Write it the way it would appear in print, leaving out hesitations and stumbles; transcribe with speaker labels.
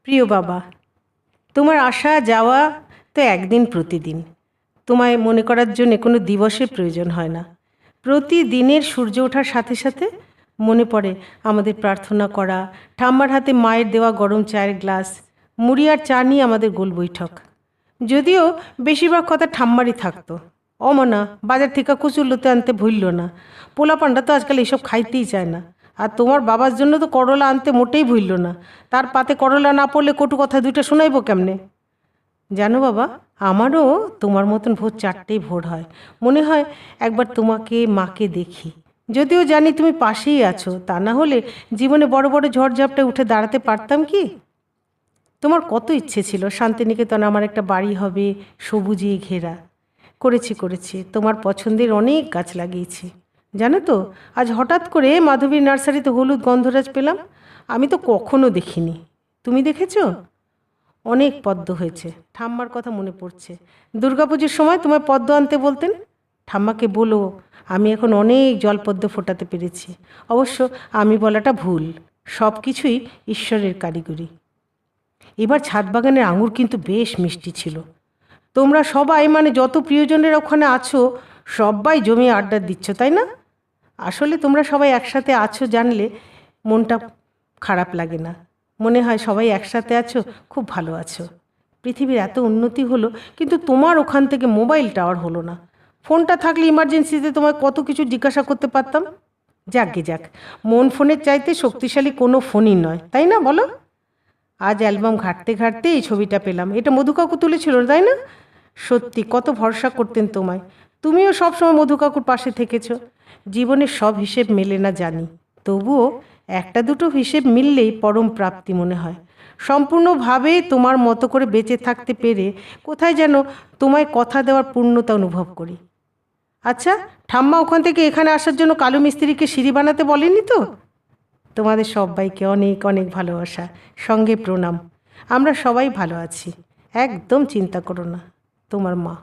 Speaker 1: প্রিয় বাবা, তোমার আসা যাওয়া তো একদিন প্রতিদিন। তোমায় মনে করার জন্য কোনো দিবসের প্রয়োজন হয় না। প্রতিদিনের সূর্য ওঠার সাথে সাথে মনে পড়ে আমাদের প্রার্থনা করা, ঠাম্মার হাতে মায়ের দেওয়া গরম চায়ের গ্লাস, মুড়ি আর চা নিয়ে আমাদের গোল বৈঠক। যদিও বেশিরভাগ কথা ঠাম্মারই থাকতো। অমনা বাজার থেকে কচুরলতি আনতে ভুলল না। পোলাপানটা তো আজকাল এসব খাইতেই চায় না। আর তোমার বাবার জন্য তো করলা আনতে মোটেই ভুলল না। তার পাতে করলা না পড়লে কটু কথা দুইটা শোনাইব কেমনে? জানো বাবা, আমারও তোমার মতন ভোর 4টেই ভোর হয়। মনে হয় একবার তোমাকে মাকে দেখি। যদিও জানি তুমি পাশেই আছো, তা না হলে জীবনে বড় বড় ঝড়ঝাপটায় উঠে দাঁড়াতে পারতাম কি? তোমার কত ইচ্ছে ছিল শান্তিনিকেতনে আমার একটা বাড়ি হবে, সবুজে ঘেরা। করেছি, তোমার পছন্দের অনেক গাছ লাগিয়েছি। জানো তো, আজ হঠাৎ করে মাধবীর নার্সারিতে হলুদ গন্ধরাজ পেলাম। আমি তো কখনো দেখিনি। তুমি দেখেছো? অনেক পদ্ম হয়েছে। ঠাম্মার কথা মনে পড়ছে। দুর্গাপুজোর সময় তোমায় পদ্ম আনতে বলতেন। ঠাম্মাকে বলো আমি এখন অনেক জলপদ্ম ফোটাতে পেরেছি। অবশ্য আমি বলাটা ভুল, সব কিছুই ঈশ্বরের কারিগরি। এবার ছাদ বাগানের আঙুর কিন্তু বেশ মিষ্টি ছিল। তোমরা সবাই মানে যত প্রিয়জনের ওখানে আছো সবাই জমিয়ে আড্ডা দিচ্ছ, তাই না? আসলে তোমরা সবাই একসাথে আছো জানলে মনটা খারাপ লাগে না। মনে হয় সবাই একসাথে আছো, খুব ভালো আছো। পৃথিবীর এত উন্নতি হলো, কিন্তু তোমার ওখান থেকে মোবাইল টাওয়ার হলো না। ফোনটা থাকলে ইমার্জেন্সিতে তোমায় কত কিছু জিজ্ঞাসা করতে পারতাম। যাক, মন ফোনের চাইতে শক্তিশালী কোনো ফোনই নয়, তাই না বলো? আজ অ্যালবাম ঘাঁটতে ঘাঁটতে এই ছবিটা পেলাম। এটা মধু কাকু তুলেছিল, তাই না? সত্যি কত ভরসা করতেন তোমায়। তুমিও সবসময় মধু কাকুর পাশে থেকেছো। জীবনের সব হিসেব মেলে না জানি, তবুও একটা দুটো হিসেব মিললেই পরম প্রাপ্তি মনে হয়। সম্পূর্ণভাবে তোমার মতো করে বেঁচে থাকতে পেরে কোথায় যেন তোমায় কথা দেওয়ার পূর্ণতা অনুভব করি। আচ্ছা, ঠাম্মা ওখান থেকে এখানে আসার জন্য কালু মিস্ত্রিকে সিঁড়ি বানাতে বলেনি তো? তোমাদের সবাইকে অনেক অনেক ভালোবাসা, সঙ্গে প্রণাম। আমরা সবাই ভালো আছি, একদম চিন্তা করো না। তোমার মা।